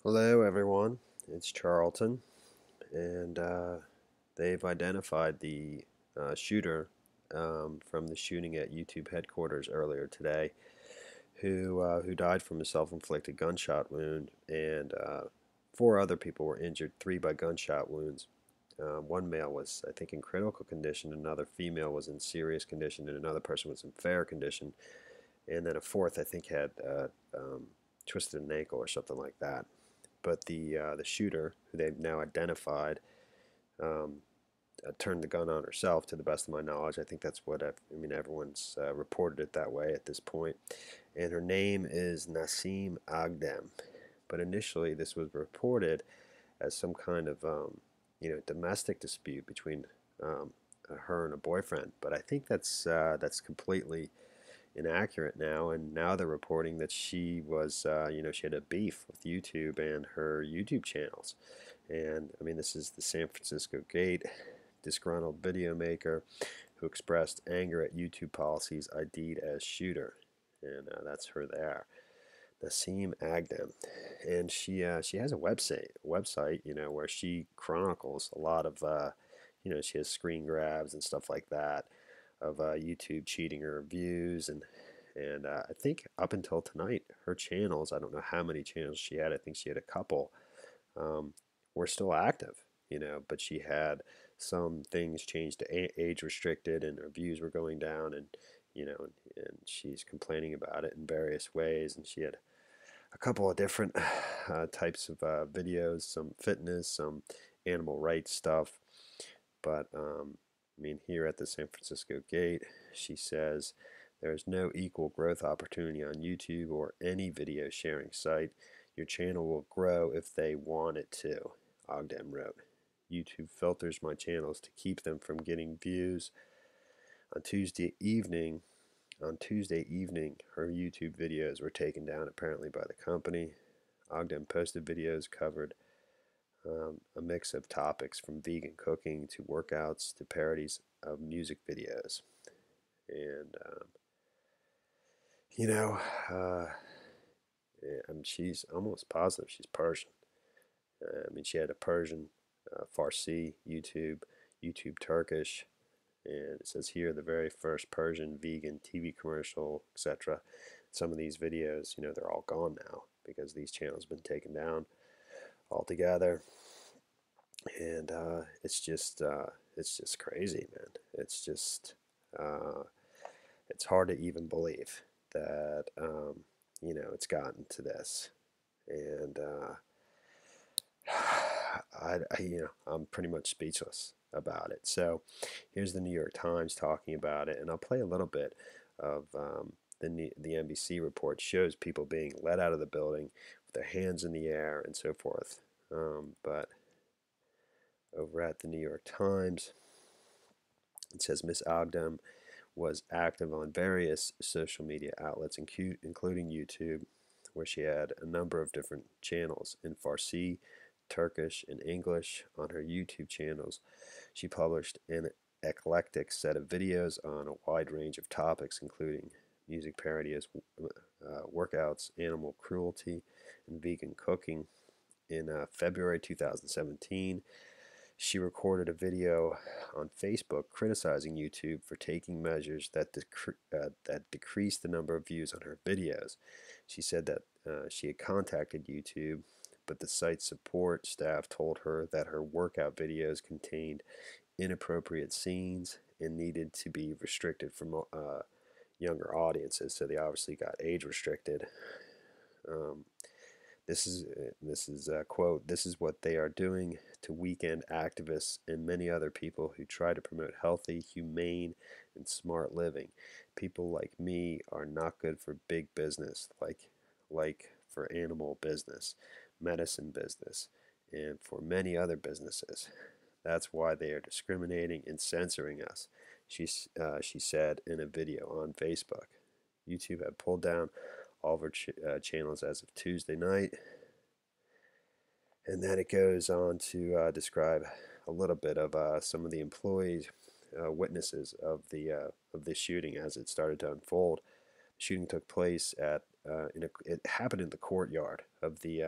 Hello, everyone. It's Charlton, and they've identified the shooter from the shooting at YouTube headquarters earlier today, who died from a self-inflicted gunshot wound, and four other people were injured, three by gunshot wounds. One male was, I think, in critical condition, another female was in serious condition, and another person was in fair condition, and then a fourth, I think, had twisted an ankle or something like that. But the shooter, who they've now identified, um, turned the gun on herself. To the best of my knowledge, I think that's what I mean. Everyone's reported it that way at this point, and her name is Nasim Aghdam. But initially, this was reported as some kind of domestic dispute between um, her and a boyfriend. But I think that's completely inaccurate now, and now they're reporting that she was, she had a beef with YouTube and her YouTube channels. And I mean, this is the San Francisco Gate disgruntled video maker who expressed anger at YouTube policies ID'd as shooter, and that's her there, Nasim Aghdam, and she has a website where she chronicles a lot of she has screen grabs and stuff like that of YouTube cheating her views, and I think up until tonight, her channels, I don't know how many channels she had, I think she had a couple, um, were still active, but she had some things changed to age restricted, and her views were going down, and she's complaining about it in various ways, and she had a couple of different types of videos, some fitness, some animal rights stuff, but I mean, here at the San Francisco Gate, she says there is no equal growth opportunity on YouTube or any video sharing site. Your channel will grow if they want it to, Ogden wrote. YouTube filters my channels to keep them from getting views. On Tuesday evening, her YouTube videos were taken down apparently by the company. Ogden posted videos covered a mix of topics from vegan cooking to workouts to parodies of music videos. And, you know, uh, I mean, she's almost positive she's Persian. I mean, she had a Persian, Farsi, YouTube Turkish, and it says here the very first Persian vegan TV commercial, etc. Some of these videos, they're all gone now because these channels have been taken down altogether, and it's just crazy, man. Uh, it's hard to even believe that it's gotten to this, and I'm pretty much speechless about it. So here's the New York Times talking about it, and I'll play a little bit of the NBC report. Shows people being let out of the building with their hands in the air and so forth. But over at the New York Times, it says Miss Aghdam was active on various social media outlets, including YouTube, where she had a number of different channels in Farsi, Turkish, and English. On her YouTube channels, she published an eclectic set of videos on a wide range of topics, including music parodies, workouts, animal cruelty, and vegan cooking. In February 2017, she recorded a video on Facebook criticizing YouTube for taking measures that decreased the number of views on her videos. She said that she had contacted YouTube, but the site's support staff told her that her workout videos contained inappropriate scenes and needed to be restricted from younger audiences. So they obviously got age restricted. Um, this is a quote. This is what they are doing to weekend activists and many other people who try to promote healthy, humane, and smart living. People like me are not good for big business, like for animal business, medicine business, and for many other businesses. That's why they are discriminating and censoring us, she said in a video on Facebook. YouTube had pulled down all of her channels as of Tuesday night. And then it goes on to describe a little bit of some of the employees, witnesses of this shooting as it started to unfold. The shooting took place it happened in the courtyard of the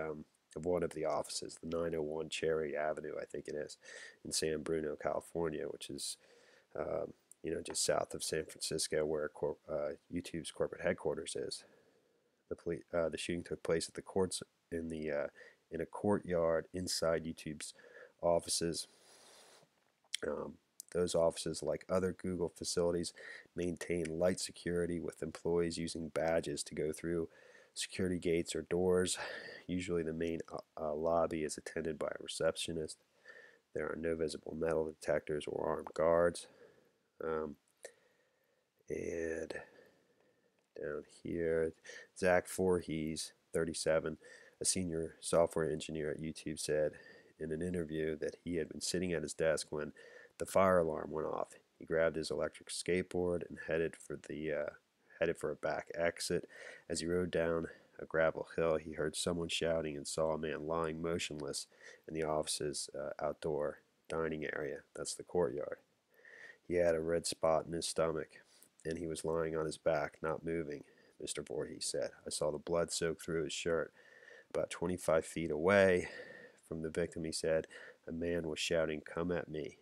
of one of the offices, the 901 Cherry Avenue, I think it is, in San Bruno, California, which is just south of San Francisco, where YouTube's corporate headquarters is. The shooting took place at the courts in a courtyard inside YouTube's offices. Those offices, like other Google facilities, maintain light security with employees using badges to go through security gates or doors. Usually the main lobby is attended by a receptionist. There are no visible metal detectors or armed guards. And down here, Zach Voorhees, 37, a senior software engineer at YouTube, said in an interview that he had been sitting at his desk when the fire alarm went off. He grabbed his electric skateboard and headed for a back exit. As he rode down a gravel hill, he heard someone shouting and saw a man lying motionless in the office's outdoor dining area. That's the courtyard. He had a red spot in his stomach, and he was lying on his back, not moving, Mr. Voorhees said. I saw the blood soak through his shirt. About 25 feet away from the victim, he said, a man was shouting, "Come at me."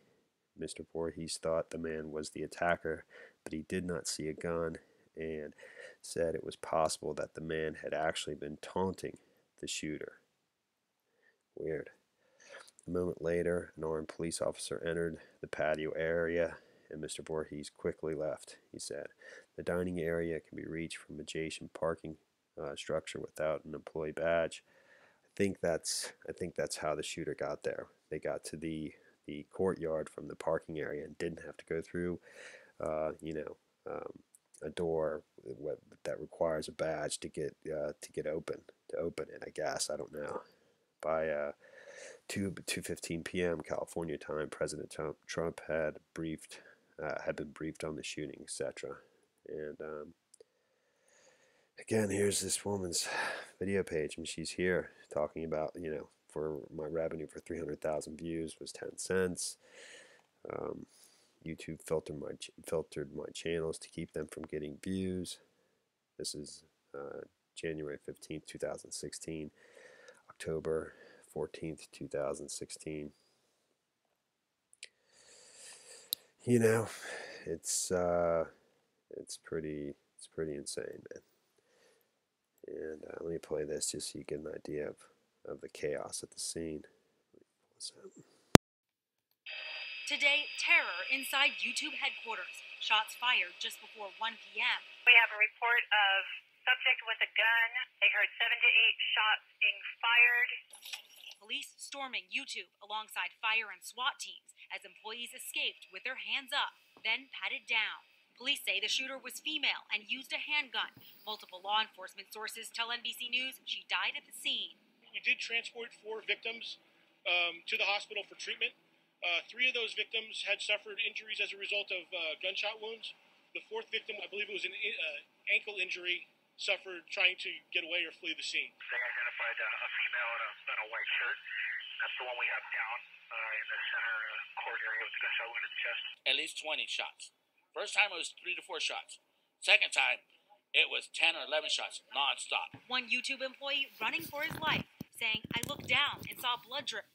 Mr. Voorhees thought the man was the attacker, but he did not see a gun and said it was possible that the man had actually been taunting the shooter. Weird. A moment later, an armed police officer entered the patio area, and Mr. Voorhees quickly left, he said. The dining area can be reached from adjacent parking structure without an employee badge. I think that's how the shooter got there. They got to the courtyard from the parking area and didn't have to go through, a door that requires a badge to get open it. I guess, I don't know. By 2:15 p.m. California time, President Trump had been briefed on the shooting, etc. And again, here's this woman's video page, and she's here talking about, for my revenue for 300,000 views was 10 cents. YouTube filtered my channels to keep them from getting views. This is January 15th, 2016, October 14th, 2016. It's pretty insane, man. And let me play this just so you get an idea of the chaos at the scene. Today, terror inside YouTube headquarters. Shots fired just before 1 p.m. We have a report of subject with a gun. They heard 7 to 8 shots being fired. Police storming YouTube alongside fire and SWAT teams as employees escaped with their hands up, then patted down. Police say the shooter was female and used a handgun. Multiple law enforcement sources tell NBC News she died at the scene. We did transport 4 victims to the hospital for treatment. 3 of those victims had suffered injuries as a result of gunshot wounds. The 4th victim, I believe it was an ankle injury, suffered trying to get away or flee the scene. They identified a female in a white shirt. That's the one we have down in the center court area with the gunshot wound in the chest. At least 20 shots. First time it was 3 to 4 shots. Second time, it was 10 or 11 shots, non-stop. One YouTube employee running for his life, saying, "I looked down and saw blood drip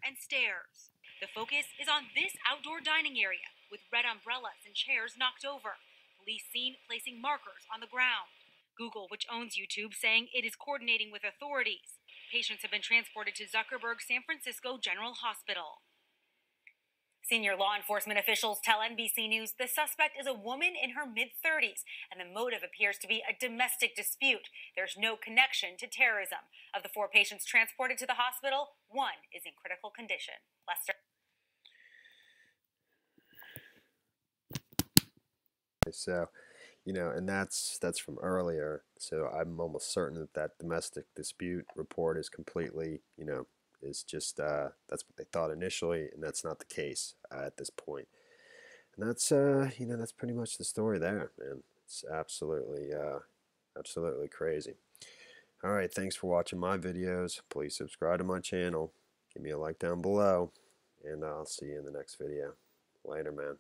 and stairs." The focus is on this outdoor dining area with red umbrellas and chairs knocked over. Police seen placing markers on the ground. Google, which owns YouTube, saying it is coordinating with authorities. Patients have been transported to Zuckerberg San Francisco General Hospital. Senior law enforcement officials tell NBC News the suspect is a woman in her mid-30s, and the motive appears to be a domestic dispute. There's no connection to terrorism. Of the 4 patients transported to the hospital, 1 is in critical condition. Lester. So, and that's from earlier. So I'm almost certain that domestic dispute report is completely, is just that's what they thought initially, and that's not the case at this point. And that's that's pretty much the story there, man. It's absolutely crazy. All right, thanks for watching my videos. Please subscribe to my channel. Give me a like down below, and I'll see you in the next video. Later, man.